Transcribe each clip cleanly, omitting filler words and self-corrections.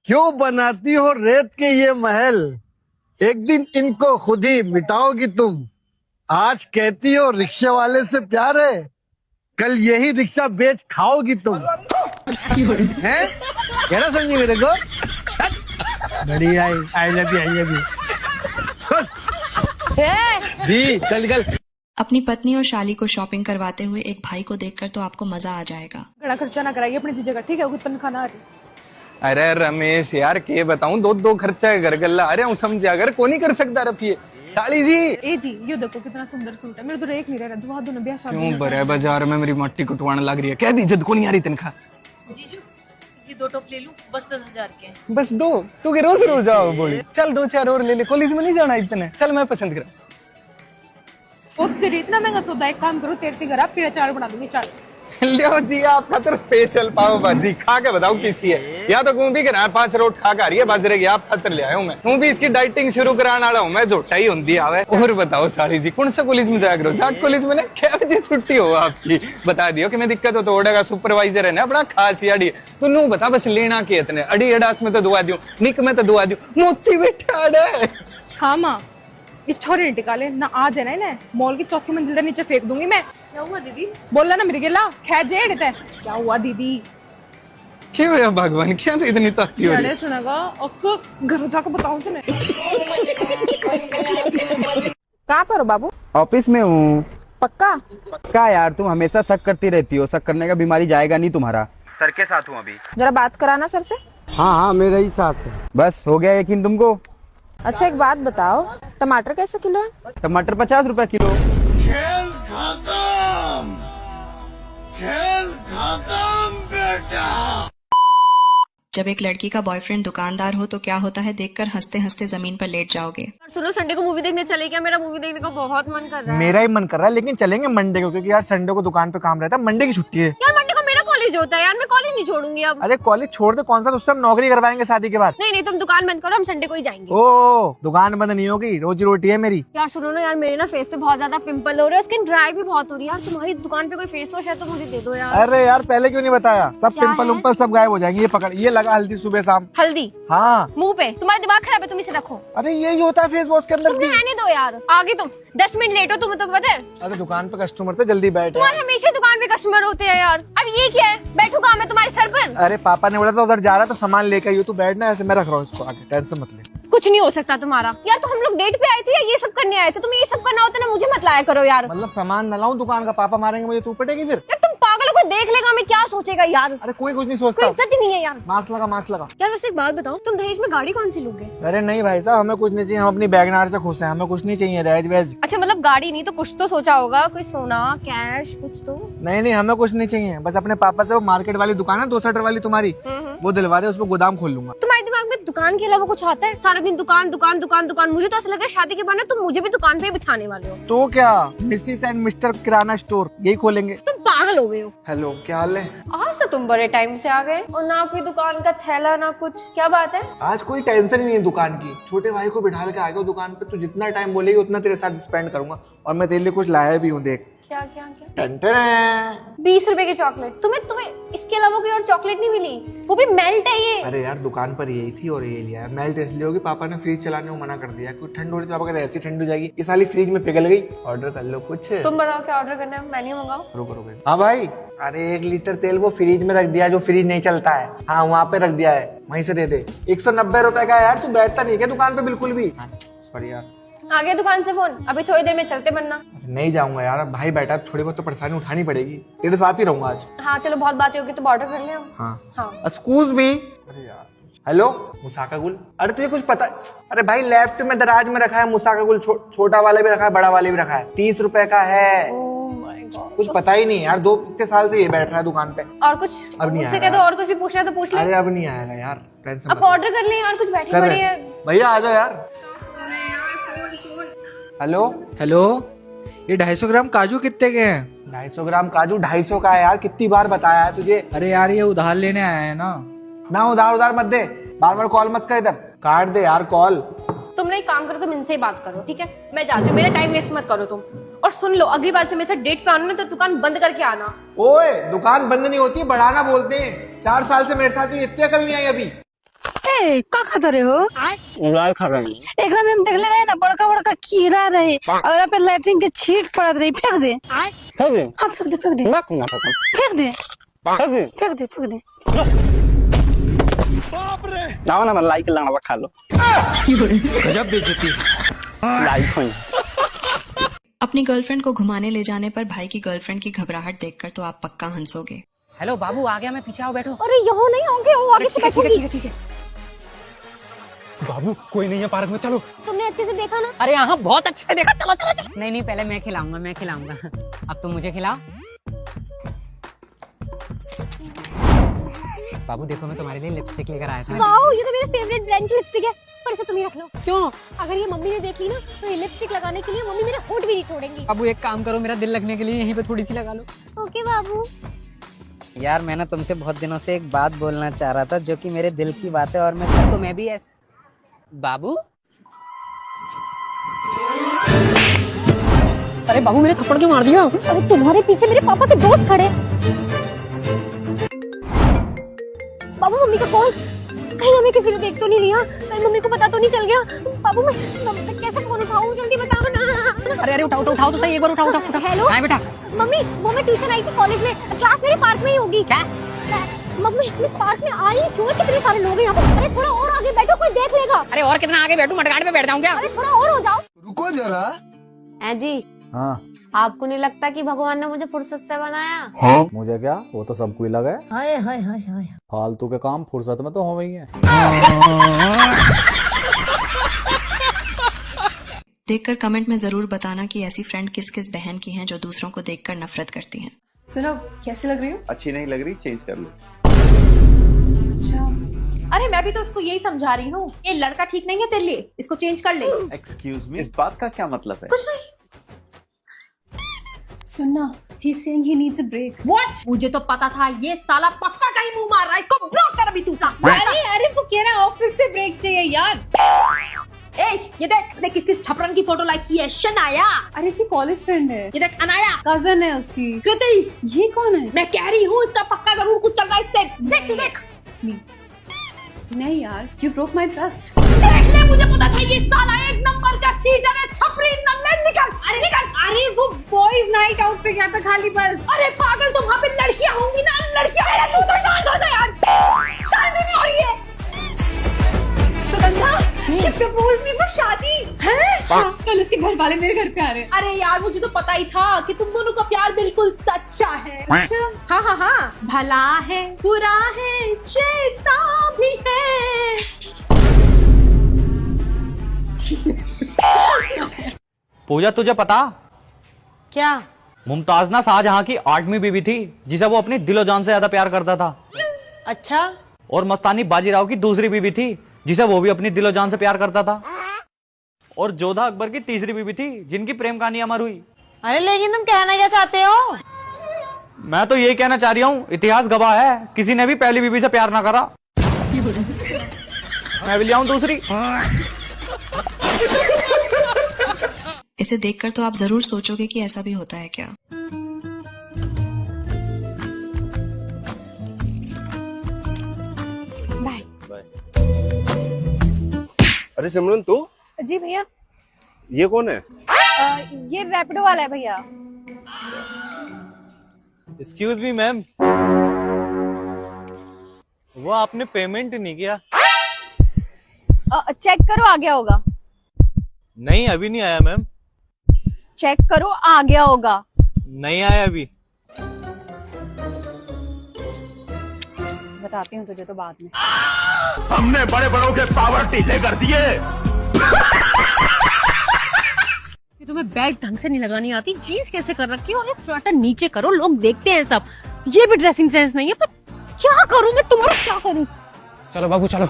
क्यों बनाती हो रेत के ये महल, एक दिन इनको खुद ही मिटाओगी तुम। आज कहती हो रिक्शा वाले से प्यार है, कल यही रिक्शा बेच खाओगी तुम। हैं? कहना समझी मेरे को? बढ़िया, I love you, I love you. दी चल निकल। अपनी पत्नी और शाली को शॉपिंग करवाते हुए एक भाई को देखकर तो आपको मजा आ जाएगा। बड़ा खर्चा ना कराइए अपनी चीजें का, ठीक है? उतना खाना आ रही। अरे रमेश यार के बताऊं, दो खर्चा है घर गल्ला। अरे हूँ समझा अगर को नहीं कर सकता रफिए साली जी। ए जी ये देखो कितना सुंदर सूट है, मेरे तो एक नहीं रह रहा, दुआ दो ना ब्याह शादी। क्यों बरे बाजार में मेरी मट्टी कुटवाने लग रही है, कह दी जद को नहीं आ रही तनखा। जीजू ये 2 टॉप ले लूं, बस 10,000 के। बस दो तू के रोज रोज आओ बोली। चल 2-4 और ले ले, कॉलेज में नहीं जाना इतने। चल मैं पसंद करा। ओ तेरी इतना महंगा सौदा, एक काम करो तेरे से घर आप फिर अचार बना दूंगी। चल लियो जी आप खातर स्पेशल पाव भाजी खा के बताओ किसकी है। या तो तू भी करा 5 रोट खा के आ रही है बाजरे की, आप खातर ले आया हूं मैं। तू भी इसकी डाइटिंग शुरू कराने वाला हूं मैं, झोटा ही होती आवे। और बताओ साड़ी जी कौन सा कॉलेज में जाया करो? जाट कॉलेज में ना क्या बजे छुट्टी हो आपकी? बता दियो कि मैं दिक्कत हो तो ओडेगा सुपरवाइजर है ना बड़ा खास अड़ी। तो नू बता बस लेना के इतने अड़ी अडास में तो दुआ दूं, निक में तो दुआ दूं, मोची बैठा अड़े। हाँ माँ इच्छा नहीं टिकाले ना, आज है ना मॉल की चौथी मंजिल से नीचे फेंक दूंगी मैं। क्या हुआ दीदी? बोला ना मेरे गिला खैर जेड़ है। क्या हुआ दीदी? क्यों है भगवान, क्या तो इतनी ताती हो रही है? सुनेगा आपको घर जाकर बताऊं तुम्हें। कहाँ पर हो बाबू? ऑफिस में हूँ। पक्का? पक्का यार, तुम हमेशा शक करती रहती हो। शक करने का बीमारी जाएगा नहीं तुम्हारा। सर के साथ हूँ अभी। जरा बात कराना सर से। हाँ मेरा ही साथ है। बस हो गया यकीन तुमको? अच्छा एक बात बताओ, टमाटर कैसे किलो है? टमाटर 50 रुपए किलो। जब एक लड़की का बॉयफ्रेंड दुकानदार हो तो क्या होता है देखकर हंसते हंसते जमीन पर लेट जाओगे। सुनो संडे को मूवी देखने चले क्या? मेरा मूवी देखने का बहुत मन कर रहा है। मेरा ही मन कर रहा है, लेकिन चलेंगे मंडे को, क्योंकि यार संडे को दुकान पे काम रहता है, मंडे की छुट्टी है। यार मंडे को मेरा कॉलेज होता है यार, मैं कॉलेज नहीं छोड़ूंगी अब। अरे कॉलेज छोड़ दे, कौन सा उससे हम नौकरी करवाएंगे शादी के बाद। नहीं नहीं तुम दुकान बंद करो, हम संडे को ही जाएंगे। ओ दुकान बंद नहीं होगी, रोजी रोटी है मेरी। यार सुनो ना यार, मेरे ना फेस पे बहुत ज्यादा पिंपल हो रहे हैं, स्किन ड्राई भी बहुत हो रही है यार। तुम्हारी दुकान पे कोई फेस वॉश है तो मुझे दे दो यार। अरे यार पहले क्यों नहीं बताया? सब क्या पिंपल है? उम्पल सब गायब हो जाएंगे। ये पकड़, ये लगा हल्दी सुबह शाम। हल्दी? हाँ मुंह पे? तुम्हारा दिमाग खराब है, तुम इसे रखो। अरे यही होता है फेस वॉश के अंदर। तुमने रहने दो यार, आगे तुम 10 मिनट लेट हो, तुम्हें तो पता है। अरे दुकान पे कस्टमर थे, जल्दी बैठ। तुम्हारे हमेशा दुकान पे कस्टमर होते हैं यार। अब ये क्या है? बैठो काम है तुम्हारे सर पर। अरे पापा ने बोला था उधर जा रहा था सामान लेकर आई, तू बैठना ऐसे, मैं रख रहा हूँ इसको आगे, टेंशन मत ले। कुछ नहीं हो सकता तुम्हारा यार। तो हम लोग डेट पे आए थे या ये सब करने आए थे? तुम्हें ये सब करना होता ना, मुझे मत लाया करो यार। मतलब सामान न लाऊं दुकान का, पापा मारेंगे मुझे, तू पटेगी फिर। यार तुम पागल को देख लेगा, मैं क्या सोचेगा यार। अरे कोई कुछ नहीं कोई सोचता। इज्जत ही नहीं है यार। मास्क लगा, मास्क लगा। यार वैसे एक बात बताओ, तुम दहेज में गाड़ी कौन सी लोगे? अरे नहीं भाई साहब, हमें कुछ नहीं चाहिए, हम अपनी बैगनार से खुश हैं, हमें कुछ नहीं चाहिए दहेज वहेज। अच्छा मतलब गाड़ी नहीं तो कुछ तो सोचा होगा, कोई सोना कैश कुछ तो। नहीं हमें कुछ नहीं चाहिए, बस अपने पापा से वो मार्केट वाली दुकान है 2 शटर वाली तुम्हारी, वो दिलवा दे, उसमें गोदाम खोल लूंगा। तुम्हारे दिमाग में दुकान के अलावा कुछ आता है? सारा दिन दुकान दुकान दुकान दुकान। मुझे तो ऐसा लग रहा है शादी के बाद ना तुम मुझे भी दुकान पे ही बिठाने वाले हो। तो क्या, Mrs and mister kirana store यही खोलेंगे। तुम पागल हो गए हो। हेलो क्या हाल है? आज तो तुम बड़े टाइम से आ गए और ना कोई दुकान का थैला ना कुछ, क्या बात है? आज कोई टेंशन ही नहीं है दुकान की, छोटे भाई को बिठा के आ गया दुकान पे, तू जितना टाइम बोलेगी उतना तेरे साथ स्पेंड करूंगा, और मैं तेरे लिए कुछ लाया भी हूँ, देख। क्या क्या क्या? टेंशन है। 20 रुपए की चॉकलेट? तुम्हें इसके अलावा कोई और चॉकलेट नहीं मिली? वो भी मेल्ट है ये। अरे यार दुकान पर यही थी और ये लिया है। मेल्ट इसलिए होगी, पापा ने फ्रीज चलाने को मना कर दिया, क्योंकि ठंड हो रही थी, पापा कहते ऐसी ठंड हो जाएगी, ये साली फ्रीज में पिघल गई। ऑर्डर कर लो कुछ। तुम बताओ क्या ऑर्डर करना है, मेन्यू मंगाओ। रुको रुको। हाँ भाई, अरे 1 लीटर तेल वो फ्रीज में रख दिया, जो फ्रीज नहीं चलता है। हाँ वहाँ पे रख दिया है, वहीं से दे दे। 190 रुपए का है यार, तू बैठता नहीं क्या दुकान पे बिल्कुल भी? सॉरी यार। आ गया दुकान से फोन, अभी थोड़ी देर में चलते बनना। नहीं जाऊंगा यार, अब भाई बैठा, थोड़ी बहुत तो परेशानी उठानी पड़ेगी, तेरे साथ ही रहूंगा आज। हाँ चलो बहुत बातें होगी तो ऑर्डर कर ले हम। हाँ हाँ। Excuse me. अरे यार हेलो मुसाका गुल। अरे तुझे कुछ पता? अरे भाई लेफ्ट में दराज में रखा है मुसाका गुल, छोटा वाला भी रखा है, बड़ा वाला भी रखा है, 30 रुपए का है। कुछ पता ही नहीं यार, 2 साल से ये बैठ रहा है दुकान पे। और कुछ अब नहीं मुझसे कह दो, और कुछ भी पूछना है तो पूछ ले। अरे अब नहीं आएगा यार, टेंशन अब ऑर्डर कर ले यार, कुछ बैठे कर पड़े रहे हैं। भैया आ जाओ यार। हेलो हेलो, ये 250 ग्राम काजू कितने के हैं? 250 ग्राम काजू 250 का है यार, कितनी बार बताया है तुझे? अरे यार ये उधार लेने आए हैं ना। ना उधार उधार मत दे, बार बार कॉल मत कर, इधर काट दे यार कॉल। तुम एक काम करो, तुम इनसे ही बात करो, ठीक है? मैं जाती हूँ, मेरा टाइम वेस्ट मत करो तुम। और सुन लो, अगली बार से मेरे साथ डेट पे आना ना तो दुकान बंद करके आना। ओए दुकान बंद नहीं होती, बढ़ाना बोलते हैं। 4 साल से मेरे साथ, इतनी अकल नहीं आई अभी। ए का खाता रहे हो? उड़ाल खा रहे हैं। एकरा में हम देख ले रहे ना बड़का बड़का कीड़ा रहे और यहाँ पे लैट्रिन के छींट पड़त रही। फेंक दे। फेंक दे। हाँ फेंक दे फेंक दे ना ना फेंक फेंक दे दे। फेंक दे फेंक दे। लाओ ना, मैं लाइक लाना खा लो। गजब बेइज्जती। लाइक होई। अपनी गर्लफ्रेंड को घुमाने ले जाने पर भाई की गर्लफ्रेंड की घबराहट देखकर तो आप पक्का हंसोगे। हेलो बाबू, आ गया मैं, पीछे आओ, बैठो। अरे यहाँ नहीं होंगे, वो आगे से बैठूंगी। ठीक है। बाबू कोई नहीं है पार्क में, चलो। तुमने अच्छे से देखा ना? अरे यहाँ बहुत अच्छे से देखा, चलो चलो चलो। नहीं पहले मैं खिलाऊंगा। अब तुम मुझे खिलाओ। बाबू देखो, मैं तुम्हारे लिए लिपस्टिक लेकर आया था। वाओ, ये तो मेरा फेवरेट ब्रांड की लिपस्टिक है, पर इसे तुम ही रख लो। क्यों? अगर ये मम्मी ने देख ली ना तो ये लिपस्टिक लगाने के लिए मम्मी मेरे होंठ भी नहीं छोड़ेंगी। बाबू एक काम करो, मेरा दिल लगने के लिए यहीं पे थोड़ी सी लगा लो। ओके बाबू। यार मैं ना तुमसे बहुत दिनों से एक बात बोलना चाह रहा था, जो कि मेरे दिल की बात है, और मैं भी बाबू। अरे बाबू, मैंने थप्पड़ क्यों मार दिया? अरे तुम्हारे पीछे मेरे पापा के दोस्त खड़े। बाबू मम्मी का कॉल, कहीं हमें किसी ने देख तो नहीं लिया, कहीं मम्मी को पता तो नहीं चल गया। बाबू मैं कैसे फोन उठाऊं, जल्दी बताओ ना। अरे उठाओ तो सही, एक बार उठाओ। हेलो हाँ बेटा। मम्मी, वो मैं ट्यूशन आई थी कॉलेज में, क्लास मेरे पार्क में ही होगी। क्या? मम्मी इस पार्क में आई क्यों है? कितने सारे लोग हैं यहाँ पे। अरे थोड़ा और आगे बैठो, कोई देख लेगा। अरे और कितना आगे बैठूं, मडगाड़ पे बैठ जाऊं क्या? अरे थोड़ा और हो जाओ। रुको जरा। जी हाँ आपको नहीं लगता कि भगवान ने मुझे फुर्सत से बनाया? हाँ मुझे क्या, वो तो सबको ही लगा है। हाय हाय हाय हाय। फालतू के काम फुर्सत में तो हो गई है। देखकर कमेंट में जरूर बताना कि ऐसी फ्रेंड किस किस बहन की हैं जो दूसरों को देखकर नफरत करती हैं। सुनो, कैसी लग रही हूँ? अच्छी नहीं लग रही, चेंज कर लो। अच्छा। अरे मैं भी तो उसको यही समझा रही हूँ, ये लड़का ठीक नहीं है तेरे लिए, इसको चेंज कर ले। एक्सक्यूज मी, इस बात का क्या मतलब है? कुछ नहीं। सुनना, he's saying he needs a break. What? मुझे तो पता था ये साला पक्का कहीं मुंह मार रहा है, इसको ब्लॉक कर अभी तू। अरे वो कह रहा है ऑफिस से ब्रेक चाहिए यार। ए, ये देख इसने किस किस छपरन की फोटो लाइक की है। शनाया, अरे इसकी कॉलेज फ्रेंड है। ये देख अनाया, कजन है उसकी। कृति, ये कौन है? मैं कह रही हूँ इसका पक्का जरूर कुछ चल रहा है इससे। देख तू देख। नहीं यार, you broke my trust. देख ले, मुझे पता था ये साला एक नंबर का चीटर है, छपरी नल्ले। निकल, अरे निकल। अरे वो बॉयज नाइट आउट पे गया था खाली बस। अरे पागल, तो वहाँ पे लड़कियाँ होंगी ना, लड़कियाँ। अरे तू तो शांत हो जा यार, शादी नहीं हो रही है। सुगंधा, ये प्रपोज मी फॉर शादी है? हाँ, कल उसके घर वाले मेरे घर पे आ रहे हैं। अरे यार मुझे तो पता ही था कि तुम दोनों का प्यार बिल्कुल सच्चा है। अच्छा, हाँ, भला है बुरा है जैसा भी है। पूजा तुझे पता क्या? मुमताज ना शाहजहां की 8वीं बीवी थी, जिसे वो अपनी दिलो जान से ज्यादा प्यार करता था। अच्छा। और मस्तानी बाजीराव की दूसरी बीवी थी, जिसे वो भी अपनी दिलो जान से प्यार करता था। और जोधा अकबर की तीसरी बीवी थी, जिनकी प्रेम कहानी अमर हुई। अरे लेकिन तुम कहना क्या चाहते हो? मैं तो यही कहना चाह रही हूँ, इतिहास गवाह है, किसी ने भी पहली बीवी से प्यार ना करा। मैं भी ले आऊं दूसरी। इसे देखकर तो आप जरूर सोचोगे कि ऐसा भी होता है क्या। बाय। अरे सिमरन तू? जी भैया। ये कौन है? ये रैपिडो वाला है भैया। एक्सक्यूज मी मैम, वो आपने पेमेंट नहीं किया। चेक करो, आ गया होगा। नहीं अभी नहीं आया मैम। चेक करो, आ गया होगा। नहीं आया अभी। बताती हूँ तुझे तो बाद में। हमने बड़े बड़ों के पावर ढीले कर दिए। तुम्हें बेल्ट ढंग से नहीं लगानी आती, जीन्स कैसे कर रखी हो, एक स्वेटर नीचे करो, लोग देखते हैं सब। ये भी ड्रेसिंग सेंस नहीं है, पर क्या करूं मैं तुम्हारा, क्या करूं? चलो बाबू चलो।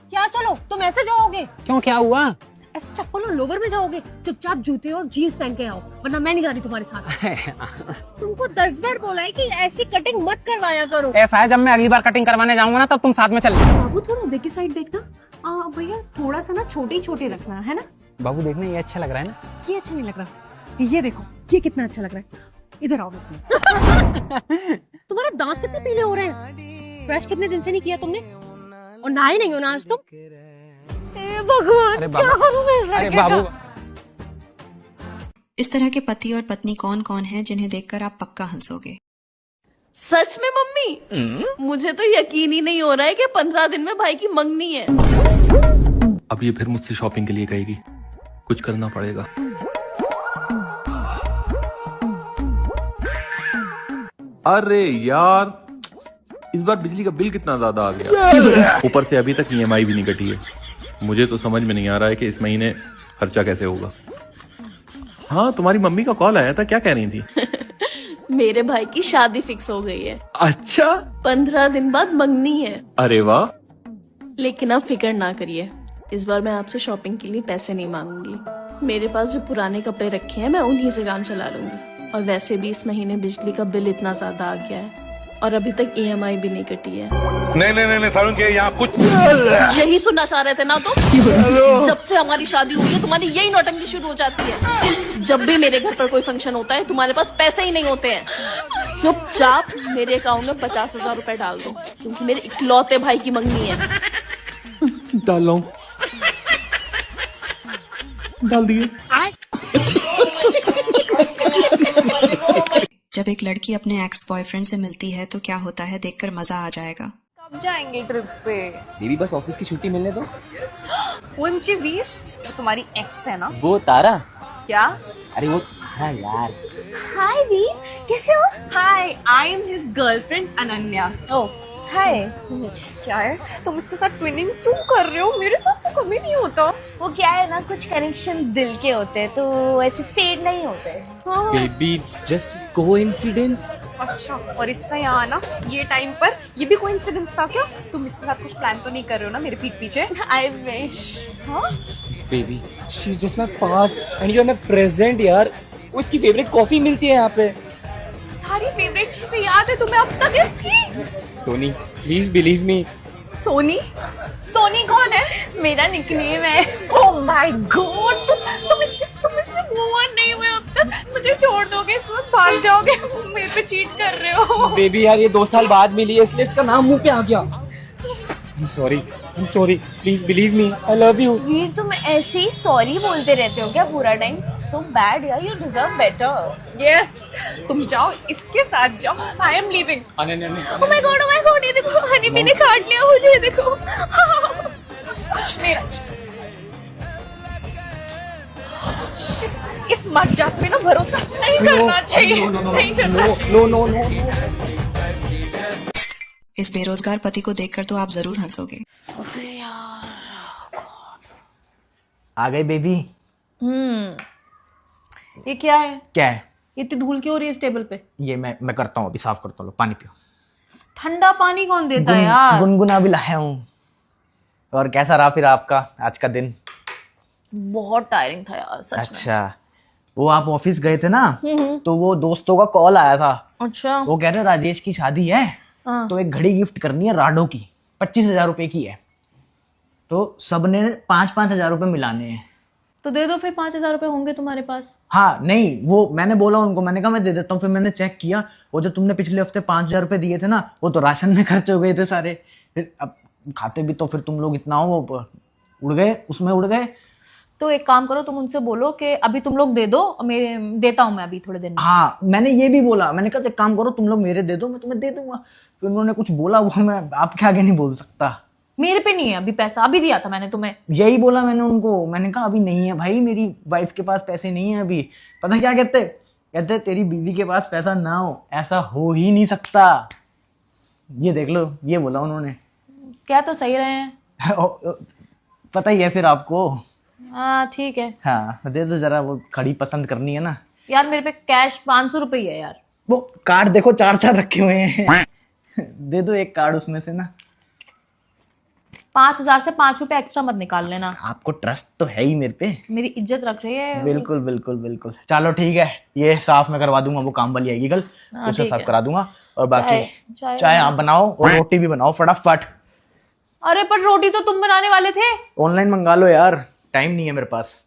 क्या चलो, तुम ऐसे जाओगे? क्यों, क्या हुआ? ऐसे चप्पल और लोवर में जाओगे? चुपचाप जूते और जीन्स पहन के आओ, वरना मैं नहीं जा रही तुम्हारे साथ। तुमको 10 बार बोला है कि ऐसी कटिंग मत करवाया करो। ऐसा है, जब मैं अगली बार कटिंग करवाने जाऊंगा ना, तब तुम साथ में चल। बाबू थोड़ा आगे की साइड देखना। भैया थोड़ा सा ना छोटे छोटे रखना है ना। बाबू देखना, ये अच्छा लग रहा है ना? ये अच्छा नहीं लग रहा। ये देखो, ये कितना अच्छा लग रहा है। इधर आओ। तुम्हारे दांत कितने पीले हो रहे हैं? ब्रश कितने दिन से नहीं किया तुमने? और नहाई नहीं हो ना आज तुम? ए भगवान, क्या करूं मैं इस लड़के का? इस तरह के पति और पत्नी कौन कौन हैं जिन्हें देखकर आप पक्का हंसोगे? सच में मम्मी, मुझे तो यकीन ही नहीं हो रहा है कि 15 दिन में भाई की मंगनी है। अब ये फिर मुझसे शॉपिंग के लिए कहेगी, कुछ करना पड़ेगा। अरे यार, इस बार बिजली का बिल कितना ज्यादा आ गया, ऊपर से अभी तक EMI भी नहीं कटी है। मुझे तो समझ में नहीं आ रहा है कि इस महीने खर्चा कैसे होगा। हाँ, तुम्हारी मम्मी का कॉल आया था, क्या कह रही थी? मेरे भाई की शादी फिक्स हो गई है। अच्छा, 15 दिन बाद मंगनी है। अरे वाह। लेकिन आप फिक्र ना करिए, इस बार मैं आपसे शॉपिंग के लिए पैसे नहीं मांगूंगी। मेरे पास जो पुराने कपड़े रखे हैं मैं उन्हीं से काम चला लूंगी। और वैसे भी इस महीने बिजली का बिल इतना ज्यादा आ गया है और अभी तक EMI भी नहीं कटी है। नहीं सारुण के यहाँ कुछ यही सुनना चाह रहे थे ना तुम? जब से हमारी शादी हुई है तुम्हारी यही नौटंकी शुरू हो जाती है। जब भी मेरे घर पर कोई फंक्शन होता है तुम्हारे पास पैसे ही नहीं होते हैं। चुपचाप मेरे अकाउंट में 50,000 रुपए डाल दो, क्योंकि मेरे इकलौते भाई की मंगनी है। डाल दिए। जब एक लड़की अपने एक्स बॉयफ्रेंड से मिलती है तो क्या होता है, देखकर मजा आ जाएगा। कब जाएंगे ट्रिप पे? बेबी बस ऑफिस की छुट्टी मिलने दो। उनची वीर, तो तुम्हारी एक्स है ना? वो तारा। क्या? अरे वो हाँ यार। हाय वीर, कैसे हो? Hi, I am his girlfriend Ananya. Oh hi. क्या है, तुम इसके साथ ट्विनिंग क्यों कर रहे हो? मेरे साथ तो कभी नहीं होता। वो क्या है ना, कुछ कनेक्शन दिल के होते हैं तो ऐसे फेड नहीं होते। Baby it's just coincidence. अच्छा, और इसका यहाँ आना ये टाइम पर, ये भी कोइंसिडेंस था क्या? तुम इसके साथ कुछ प्लान तो नहीं कर रहे हो ना मेरे पीठ पीछे? I wish. हाँ baby she is just my past and you are my present यार। उसकी फेवरेट कॉफी मिलती है यहाँ पे। सारी फेवरेट चीजें याद है तुम्हें अब तक इसकी? Soni please believe me. Soni? Soni कौन है? मेरा निकनेम है। ओह माय गॉड, तुम इससे मूव ऑन नहीं हुए अब तक? मुझे छोड़ दोगे, इस वक्त भाग जाओगे? मेरे पे चीट कर रहे हो। बेबी यार ये 2 साल बाद मिली है इसलिए इसका नाम मुंह पे आ गया। I'm sorry, please believe me, I love you। वीर तुम ऐसे ही सॉरी बोलते रहते हो क्या पूरा टाइम? So bad यार, you deserve better। Yes, तुम जाओ, इसके साथ जाओ। I am leaving। Oh my God, ये देखो हनी बी ने काट लिया मुझे, देखो। इस मजाक पे ना भरोसा नहीं करना चाहिए। नहीं करना चाहिए। इस बेरोजगार पति को देखकर तो आप जरूर हंसोगे। आ गई बेबी। ये क्या है? क्या है? ये इतनी धूल क्यों हो रही है इस टेबल पे? ये मैं करता हूँ, अभी साफ करता हूँ। पानी पियो। ठंडा पानी कौन देता है यार? गुनगुना भी लाया हूँ। और कैसा रहा फिर आपका आज का दिन? बहुत टायरिंग था यार, सच में। अच्छा, वो आप ऑफिस गए थे ना, तो वो दोस्तों का कॉल आया था। अच्छा। वो कह रहे राजेश की शादी है, तो एक घड़ी गिफ्ट करनी है राडो की, 25,000 रुपए की है। तो सबने 5,000 रुपए मिलाने हैं। तो दे दो फिर, 5,000 रुपए होंगे तुम्हारे पास। हाँ नहीं, वो मैंने बोला उनको, मैंने कहा मैं दे देता हूँ। फिर मैंने चेक किया, वो जो तुमने पिछले हफ्ते 5,000 रुपए दिए थे ना, वो तो राशन में खर्च हो गए थे सारे। फिर अब खाते भी तो फिर तुम लोग इतना हो, उड़ गए, उसमें उड़ गए। तो एक काम करो, तुम उनसे बोलो कि अभी तुम लोग दे दो, मेरे देता हूँ मैं अभी थोड़े दिन में। हाँ मैंने ये भी बोला, मैंने कहा एक काम करो, तुम लोग मेरे दे दो, मैं तुम्हें दे दूंगा। फिर उन्होंने कुछ बोला, वो मैं आपके आगे नहीं बोल सकता। मेरे पे नहीं है अभी पैसा, अभी दिया था मैंने तुम्हें। यही बोला मैंने उनको, मैंने कहा अभी नहीं है भाई, मेरी वाइफ के पास पैसे नहीं है अभी। पता क्या कहते तेरी बीवी के पास पैसा ना हो, ऐसा हो ही नहीं सकता। ये देख लो, ये बोला उन्होंने। क्या तो सही रहे हैं। पता ही है फिर आपको। हाँ ठीक है। हाँ दे दो जरा, वो खड़ी पसंद करनी है ना यार। मेरे पे कैश 500 रुपए ही है यार। वो कार्ड देखो 4 रखे हुए हैं। दे दो एक कार्ड उसमें से ना। 5,000 से 5 रुपए एक्स्ट्रा मत निकाल लेना। आपको ट्रस्ट तो है ही मेरे पे। मेरी इज्जत रख रही है। बिल्कुल बिल्कुल बिल्कुल। चलो ठीक है, ये साफ मैं करवा दूंगा, वो काम वाली आएगी कल, उसे साफ करा दूंगा। और बाकी चाय आप बनाओ और रोटी भी बनाओ फटाफट। अरे पर रोटी तो तुम बनाने वाले थे। ऑनलाइन मंगा लो यार, टाइम नहीं है मेरे पास।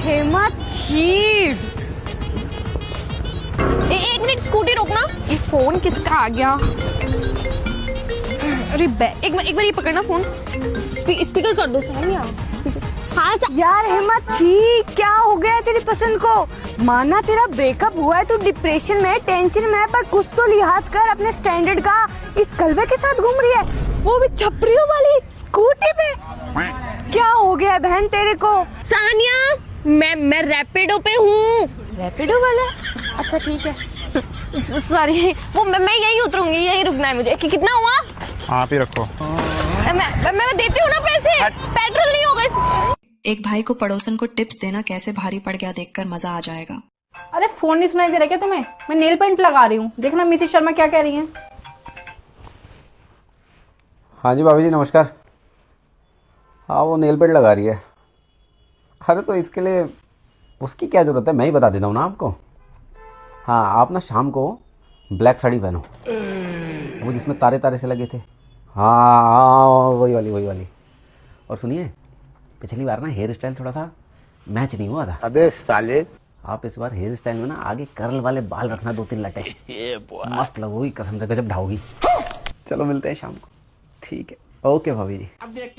हेमा चीट। एक मिनट, स्कूटी रोकना। इस फोन किसका आ गया? अरे एक बार ये पकड़ना फोन, स्पीकर कर दो सानिया। हाँ यार हिम्मत थी, क्या हो गया तेरी पसंद को? माना तेरा ब्रेकअप हुआ है, तू डिप्रेशन में, टेंशन में है, पर कुछ तो लिहाज कर अपने स्टैंडर्ड का। इस कलवे के साथ घूम रही है, वो भी छपरियों वाली स्कूटी पे। क्या हो गया बहन तेरे को? सानिया, मैं रैपिडो पे हूँ। रैपिडो वाला? अच्छा ठीक है, सॉरी। वो मैं यही उतरूंगी, यही रुकना है मुझे। कितना हुआ? आप ही रखो। मैं देती हूँ ना पैसे, पेट्रोल नहीं होगा। एक भाई को पड़ोसन को टिप्स देना कैसे भारी पड़ गया देखकर मजा आ जाएगा। अरे फोन नहीं सुनाई दे रहा क्या तुम्हें? मैं नेल पेंट लगा रही हूँ, देखना मिसेस शर्मा क्या कह रही हैं। हाँ जी भाभी जी नमस्कार। हाँ वो नेल पेंट लगा रही है। अरे तो इसके लिए उसकी क्या ज़रूरत है, मैं ही बता देता हूँ ना आपको। हाँ आप ना शाम को ब्लैक साड़ी पहनो, वो जिसमें तारे तारे से लगे थे। हाँ वही वाली। और सुनिए, पिछली बार ना हेयर स्टाइल थोड़ा सा मैच नहीं हुआ था। अबे साले, आप इस बार हेयर स्टाइल में ना आगे कर्ल वाले बाल रखना, 2-3 लटे। मस्त लगोगी कसम से, गजब ढाओगी। चलो मिलते हैं शाम को। ठीक है, ओके भाभी जी। अब देख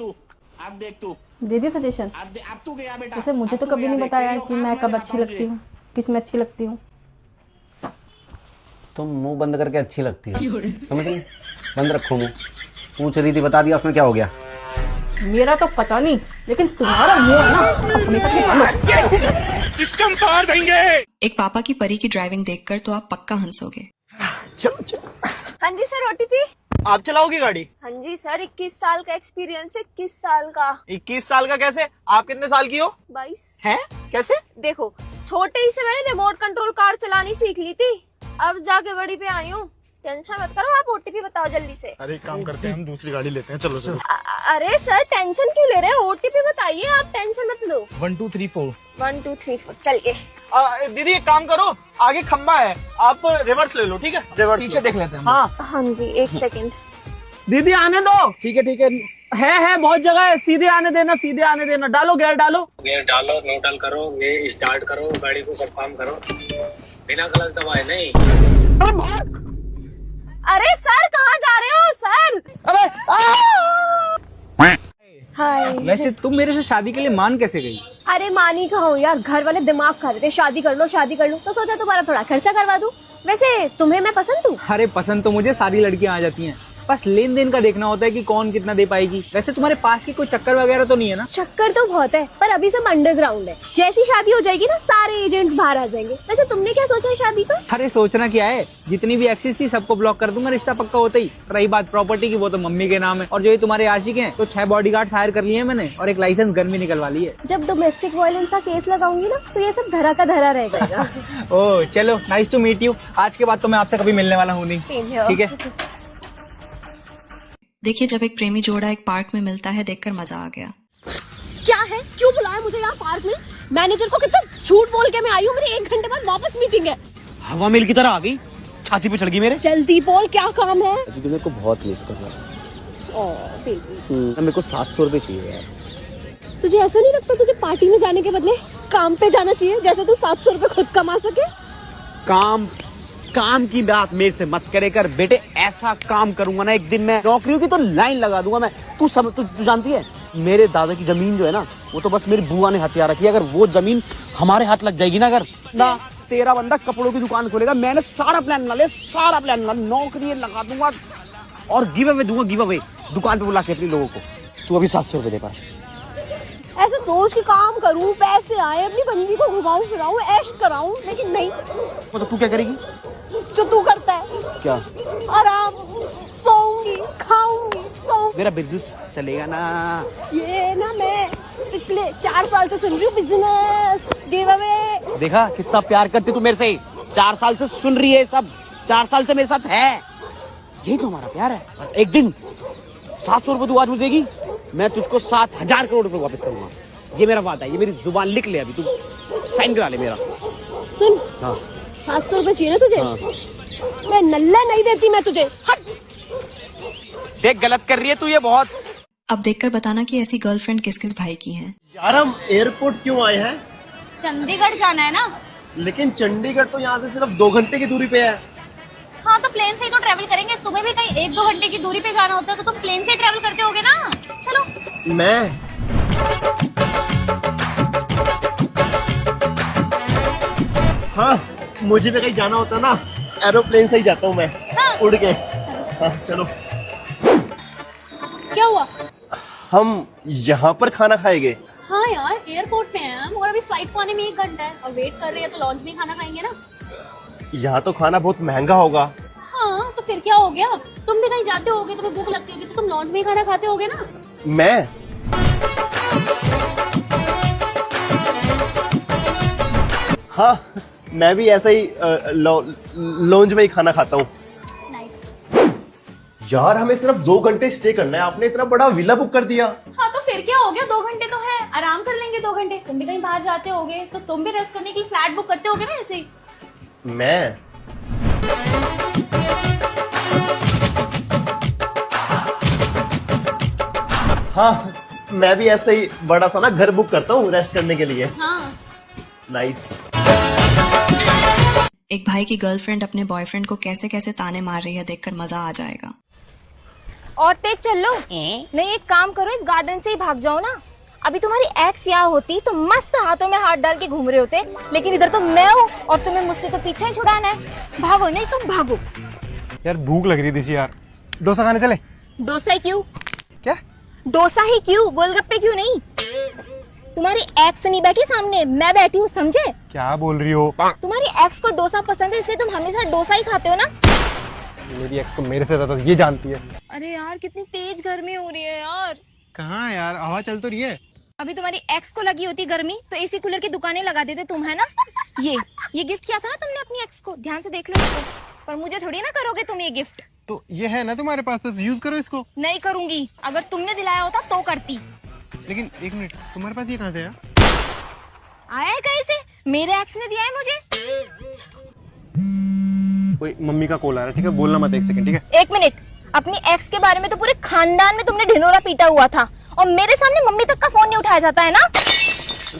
तू दे दी सजेशन। अब तू गया बेटा। वैसे मुझे तो कभी नहीं बताया कि मैं कब अच्छी लगती हूँ, किस में अच्छी लगती हूँ। तुम मुंह बंद करके अच्छी लगती हो, समझ गई? बंद रखो मुंह। पूछ रही थी, बता दिया, उसमें क्या हो गया? मेरा तो पता नहीं, लेकिन तुम्हारा मुंह है ना हमेशा इसका मार देंगे। एक पापा की परी की ड्राइविंग देखकर तो आप पक्का हंसोगे। चलो। हाँ जी सर, ओटीपी। आप चलाओगे गाड़ी? हाँ जी सर, 21 साल का एक्सपीरियंस है। 21 साल का। 21 साल का कैसे? आप कितने साल की हो? 22 हैं? कैसे? देखो, छोटे ही से मैंने रिमोट कंट्रोल कार चलानी सीख ली थी, अब जाके बड़ी पे आई हूँ। टेंशन मत करो, आप ओटीपी बताओ जल्दी से। अरे काम करते हैं, हम दूसरी गाड़ी लेते हैं। चलो। अरे सर टेंशन क्यों ले रहे हो? ओटीपी बताइए, आप टेंशन मत लो। 1 2 3 4। 1 2 3 4 चलिए। दीदी एक काम करो, आगे खंबा है, आप रिवर्स ले लो। ठीक है, रिवर्स पीछे देख लेते हैं। हाँ जी, एक सेकंड। दीदी आने दो। ठीक है, बहुत जगह है, सीधे आने देना। डालो गेयर डालो, न्यूट्रल करो, ये स्टार्ट करो, गाड़ी को कंफर्म करो, बिना क्लच दबाए नहीं। अरे सर कहाँ जा रहे हो सर? हाय। वैसे तुम मेरे से शादी के लिए मान कैसे गई? अरे मानी कहा हूँ यार, घर वाले दिमाग खा रहे थे, शादी कर लो तो सोचा तुम्हारा थोड़ा खर्चा करवा दूं। वैसे तुम्हें मैं पसंद हूँ? अरे पसंद तो मुझे सारी लड़कियां आ जाती हैं, बस लेन देन का देखना होता है कि कौन कितना दे पाएगी। वैसे तुम्हारे पास की कोई चक्कर वगैरह तो नहीं है ना? चक्कर तो बहुत है, पर अभी सब अंडरग्राउंड है। जैसी शादी हो जाएगी ना, सारे एजेंट्स बाहर आ जाएंगे। वैसे तुमने क्या सोचा है शादी का? अरे सोचना क्या है, जितनी भी एक्सिस थी सबको ब्लॉक कर दूंगा, रिश्ता पक्का होता ही। रही बात प्रॉपर्टी की, वो तो मम्मी के नाम है। और जो ये तुम्हारे आशिक हैं, तो 6 बॉडीगार्ड हायर कर लिए हैं मैंने, और एक लाइसेंस गन भी निकलवा ली है। जब डोमेस्टिक वायलेंस का केस लगाऊंगी ना, तो ये सब धरा का धरा रह जाएगा। ओह चलो, नाइस टू मीट यू। आज के बाद तो मैं आपसे कभी मिलने वाला हूँ नहीं। ठीक है। देखिए, जब एक प्रेमी जोड़ा एक पार्क में मिलता है देखकर मजा आ गया। क्या है, क्यों बुलाया मुझे यहाँ पार्क में? मैनेजर को कितना झूठ बोल के मैं आई हूँ, मेरी 1 घंटे बाद वापस मीटिंग है। हवा मिल की तरह आ गई, छाती पे चढ़ गई मेरे। जल्दी बोल, क्या काम है? मेरे को बहुत मिस कर रहा है। मेरे को 700 रुपए चाहिए यार। तुझे ऐसा नहीं लगता तुझे पार्टी में जाने के बदले काम पे जाना चाहिए, जैसे तू 700 रुपए खुद कमा सके? काम की बात मेरे से मत करे कर बेटे। ऐसा काम करूंगा ना एक दिन, मैं नौकरियों की तो लाइन लगा दूंगा मैं। तू जानती है, मेरे दादा की जमीन जो है ना, वो तो बस मेरी बुआ ने हथियार रखी है। अगर वो जमीन हमारे हाथ लग जाएगी ना, अगर ना तेरा बंदा कपड़ों की दुकान खोलेगा। मैंने सारा प्लान बना, नौकरी लगा दूंगा और गिव अवे दूंगा, दुकान पे बुला के अपने लोगों को। तू अभी 700 रुपए दे पा। ऐसे सोच के काम करूं, पैसे आए, अपनी बंदी को घुमाऊं फिराऊं, ऐश कराऊं, लेकिन नहीं। तो तू क्या करेगी? जो तू करता है। क्या? आराम, सोऊंगी, खाऊंगी, मेरा बिजनेस चलेगा ना। ये ना मैं पिछले 4 साल से सुन रही हूँ, बिजनेस गिव अवे। देखा कितना प्यार करती तू मेरे से। 4 साल से सुन रही है सब, 4 साल से मेरे साथ है। यही तो हमारा प्यार है। एक दिन 700 रुपए तू आज मुझे देगी, मैं तुझको 7,000 करोड़ रुपए वापस करूंगा। ये मेरा वादा है, ये मेरी जुबान लिख ले। अभी तू साइन करा ले मेरा। सुन, हाँ 700 रुपए चाहिए ना तुझे? हाँ। मैं नल्ला नहीं देती मैं तुझे। हट। देख गलत कर रही है तू ये बहुत। अब देखकर बताना कि ऐसी गर्लफ्रेंड किस किस भाई की है। यार हम एयरपोर्ट क्यों आए हैं? चंडीगढ़ जाना है ना। लेकिन चंडीगढ़ तो यहाँ से सिर्फ 2 घंटे की दूरी पे है। हाँ तो प्लेन से ही तो ट्रेवल करेंगे, तुम्हें भी कहीं 1-2 घंटे की दूरी पे जाना होता है तो तुम प्लेन से ट्रेवल करते होगे ना। चलो। मैं हाँ, मुझे भी कहीं जाना होता ना, एरोप्लेन से ही जाता हूँ मैं। हाँ। उड़ के। हाँ, चलो। क्या हुआ? हम यहाँ पर खाना खाएंगे। हाँ यार, एयरपोर्ट पे हैं हम और अभी फ्लाइट को आने में 1 घंटा है और वेट कर रहे हैं तो लॉन्च में ही खाना खाएंगे ना। यहाँ तो खाना बहुत महंगा होगा। हाँ तो फिर क्या हो गया, तुम भी कहीं जाते होगे, तुम्हें भूख लगती होगी तो तुम लॉन्च में ही खाना खाते होगे ना। मैं हाँ, मैं भी ऐसा ही लॉन्ज में ही खाना खाता हूँ। यार हमें सिर्फ 2 घंटे स्टे करना है, आपने इतना बड़ा विला बुक कर दिया। हाँ तो फिर क्या हो गया, 2 घंटे तो है, आराम कर लेंगे 2 घंटे। तुम भी कहीं बाहर जाते होगे तो तुम भी रेस्ट करने के लिए फ्लैट बुक करते होगे ना ऐसे ही। मैं हाँ, मैं भी ऐसे ही बड़ा सा ना घर बुक करता हूँ रेस्ट करने के लिए। हाँ। नाइस। एक भाई की गर्लफ्रेंड अपने बॉयफ्रेंड को कैसे कैसे ताने मार रही है देखकर मजा आ जाएगा। और तेज चल लो। नहीं, एक काम करो, इस गार्डन से ही भाग जाओ ना। अभी तुम्हारी एक्स यहाँ होती तो मस्त हाथों में हाथ डाल के घूम रहे होते, लेकिन इधर तो मैं हूँ और तुम्हें मुझसे तो पीछे ही छुड़ाना है। भागो नहीं, तुम भागो। यार भूख लग रही थी यार, डोसा खाने चले? डोसा ही क्यों? क्या? डोसा ही क्यों, गोलगप्पे क्यों नहीं? तुम्हारी एक्स नहीं बैठी सामने, मैं बैठी हूँ, समझे? क्या बोल रही हो? तुम्हारी एक्स को डोसा पसंद है इसलिए तुम हमेशा डोसा ही खाते हो ना। मेरी एक्स को मेरे से ज्यादा ये जानती है। अरे यार कितनी तेज गर्मी हो रही है यार। कहाँ यार, हवा चल तो रही है। अभी तुम्हारी एक्स को लगी होती गर्मी तो एसी कूलर की दुकानें लगा देते तुम, है ना। ये गिफ्ट किया था ना तुमने अपनी एक्स को, ध्यान से देख लो इसको। पर मुझे थोड़ी ना करोगे तुम ये गिफ्ट। तो ये है ना तुम्हारे पास, तो यूज करो इसको। नहीं करूंगी, अगर तुमने दिलाया होता तो करती। लेकिन एक मिनट, तुम्हारे पास ये कहाँ से आया? आया है कहीं से, मेरे एक्स ने दिया है मुझे। कोई मम्मी का कॉल आ रहा है, ठीक है, बोलना मत, 1 सेकंड, ठीक है। 1 मिनट, अपनी एक्स के बारे में तो पूरे खानदान में तुमने ढिंढोरा पीटा हुआ था और मेरे सामने मम्मी तक का फोन नहीं उठाया जाता है ना।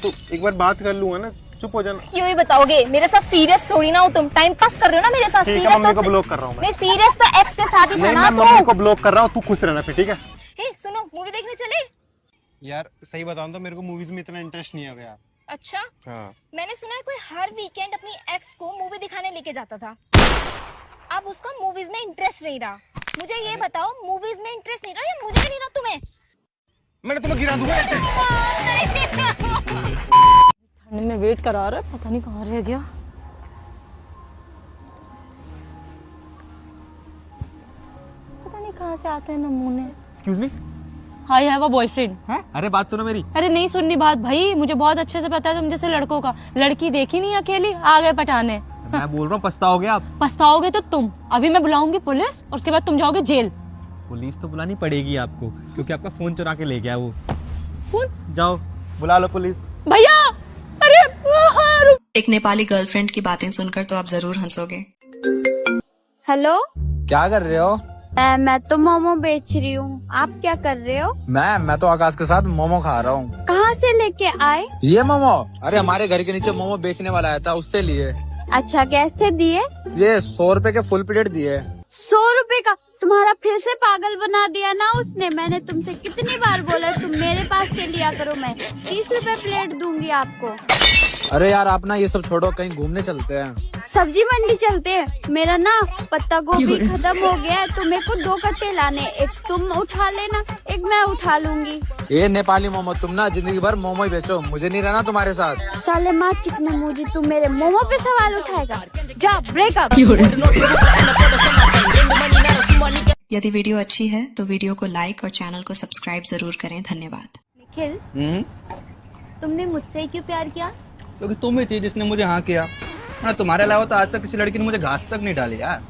तो एक बार बात कर लूंगा ना, चुप हो जाना। क्यों ही बताओगे, मेरे साथ सीरियस थोड़ी ना हो तुम, टाइम पास कर रहे हो ना मेरे साथ। ठीक है, मम्मी को ब्लॉक कर रहा हूँ मैं। सीरियस तो एक्स के साथ ही था ना। मैं मम्मी को ब्लॉक कर रहा हूँ, तू खुश रहना फिर, ठीक है। सुनो, मूवी देखने चले? यार सही बताऊं तो मेरे को मूवीज में इतना इंटरेस्ट नहीं है यार। अच्छा। हाँ। मैंने सुना है कोई हर वीकेंड अपनी एक्स को मूवी दिखाने लेके जाता था। अब उसका मूवीज में इंटरेस्ट नहीं रहा। मुझे ये बताओ, मूवीज में इंटरेस्ट नहीं रहा या मुझे नहीं रहा तुम्हें? मैंने तुम्हें गिरा दूंगा। ठंड में वेट करा रहा है, पता नहीं कहाँ रह गया। पता नहीं कहाँ से आते हैं नमूने। Excuse me. हाय है वो बॉयफ्रेंड। अरे बात सुनो मेरी। अरे नहीं सुननी बात भाई, मुझे बहुत अच्छे से पता है तुम जैसे लड़कों का, लड़की देखी नहीं अकेली आ गए पटाने। मैं बोल रहा हूँ पछताओगे आप। पछताओगे तो तुम, अभी मैं बुलाऊंगी पुलिस और उसके बाद तुम जाओगे जेल। पुलिस तो बुलानी पड़ेगी आपको, क्योंकि आपका फोन चुरा के ले गया वो। फोन? जाओ बुला लो पुलिस। भैया अरे एक नेपाली गर्लफ्रेंड की बातें सुनकर तो आप जरूर हंसोगे। हेलो, क्या कर रहे हो? मैं तो मोमो बेच रही हूँ, आप क्या कर रहे हो? मैं तो आकाश के साथ मोमो खा रहा हूँ। कहाँ से लेके आए? ये मोमो, अरे हमारे घर के नीचे मोमो बेचने वाला आया था, उससे लिए। अच्छा, कैसे दिए? ये 100 रुपए के फुल प्लेट दिए। 100 रुपए का? तुम्हारा फिर से पागल बना दिया ना उसने। मैंने तुमसे कितनी बार बोला तुम मेरे पास से लिया करो, मैं 30 रुपए प्लेट दूंगी आपको। अरे यार आप ना ये सब छोड़ो, कहीं घूमने चलते हैं। सब्जी मंडी चलते हैं। मेरा ना पत्ता गोभी खत्म हो गया है तो मेरे को 2 कट्टे लाने, एक तुम उठा लेना, एक मैं उठा लूंगी। ये नेपाली मोमो, तुम ना जिंदगी भर मोमो ही बेचो, मुझे नहीं रहना तुम्हारे साथ। साले माँ चिकना मुझे, तू मेरे मोमो पे सवाल उठाएगा? जा ब्रेकअप। यदि वीडियो अच्छी है तो वीडियो को लाइक और चैनल को सब्सक्राइब जरूर करें। धन्यवाद। निखिल, तुमने मुझसे क्यों प्यार किया? क्योंकि तुम ही थी जिसने मुझे हाँ किया। हाँ, तुम्हारे अलावा तो आज तक किसी लड़की ने मुझे घास तक नहीं डाली यार।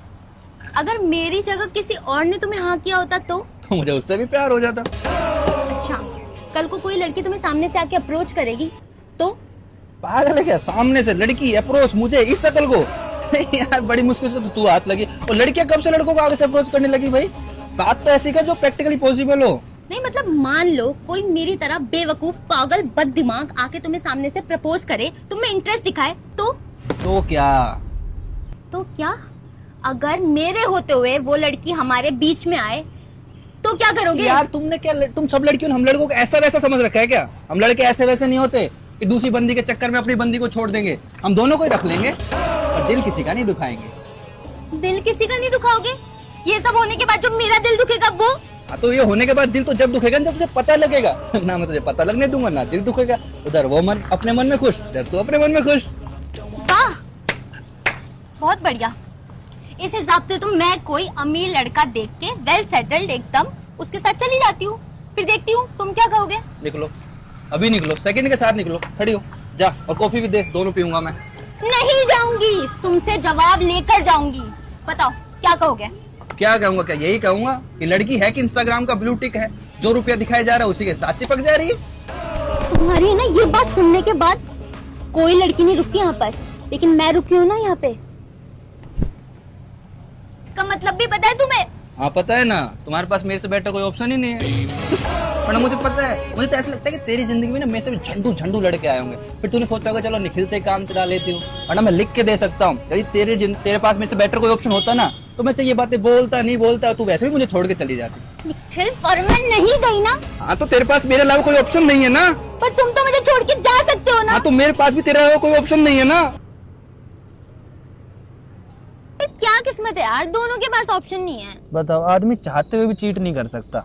अगर मेरी जगह किसी और ने तुम्हें हाँ किया होता तो मुझे उससे भी प्यार हो जाता। अच्छा, कल को कोई लड़की तुम्हें सामने से आके अप्रोच करेगी तो? पागल है क्या, सामने से लड़की अप्रोच मुझे इस शक्ल को? यार बड़ी मुश्किल से तू हाथ लगी, और लड़कियां कब से लड़कों को आगे से अप्रोच करने लगी भाई? बात तो ऐसी कर जो प्रैक्टिकली पॉसिबल हो। नहीं मतलब मान लो कोई मेरी तरह बेवकूफ पागल बद दिमाग आके तुम्हें सामने से प्रपोज करे, तुम्हें इंटरेस्ट दिखाए तो? तो क्या? तो क्या? अगर मेरे होते हुए वो लड़की हमारे बीच में आए तो क्या करोगे? यार तुमने क्या, तुम सब लड़कियों ने हम लड़कों को ऐसा वैसा समझ रखा है क्या? हम लड़के ऐसे वैसे नहीं होते कि दूसरी बंदी के चक्कर में अपनी बंदी को छोड़ देंगे। हम दोनों को ही रख लेंगे और दिल किसी का नहीं दुखाएंगे। दिल किसी का नहीं दुखाओगे? ये सब होने के बाद जो मेरा दिल दुखेगा वो? हाँ तो ये होने के बाद दिल तो जब दुखेगा जब तुझे पता लगेगा। ना मैं तुझे पता लगने दूंगा ना दिल दुखेगा। उधर वो मन अपने मन में खुश, इधर तू अपने मन में खुश। वाह, बहुत बढ़िया। इस हिसाब से तो मैं कोई अमीर लड़का देख के वेल सेटल्ड एकदम उसके साथ चली जाती हूँ, फिर देखती हूँ तुम क्या कहोगे। निकलो, अभी निकलो, सेकंड के साथ निकलो। खड़ी हो जा, और कॉफी भी दे, दोनों पीऊंगा मैं। नहीं जाऊंगी, तुमसे जवाब लेकर जाऊंगी। बताओ क्या कहोगे? क्या कहूंगा? क्या यही कहूंगा कि लड़की है कि इंस्टाग्राम का ब्लू टिक है, जो रुपया दिखाया जा रहा है उसी के साथ चिपक जा रही है। तुम्हारी ना ये बात सुनने के बाद कोई लड़की नहीं रुकती यहाँ पर, लेकिन मैं रुकी हूँ ना यहाँ पे। इसका मतलब भी पता है तुम्हें? हाँ पता है ना, तुम्हारे पास मेरे से बेटर कोई ऑप्शन ही नहीं है। पर मुझे पता है, मुझे तो ऐसा लगता है कि तेरी जिंदगी में ना मेरे से भी झंडू लड़के आए होंगे। फिर तूने सोचा होगा चलो निखिल से काम चला लेती हूँ, वरना मैं लिख के दे सकता हूँ। यदि तेरे पास मेरे से बेटर कोई ऑप्शन होता ना तो मैं ये बातें बोलता नहीं बोलता, तू वैसे भी मुझे छोड़ के चली जाती। निखिल, पर मैं नहीं गई ना। हाँ तो तेरे पास मेरे अलावा कोई ऑप्शन नहीं है ना। पर तुम तो मुझे छोड़ के जा सकते हो ना। हाँ तो मेरे पास भी तेरे अलावा कोई ऑप्शन नहीं है ना। क्या किस्मत है यार, दोनों के पास ऑप्शन नहीं है। बताओ, आदमी चाहते हुए भी चीट नहीं कर सकता।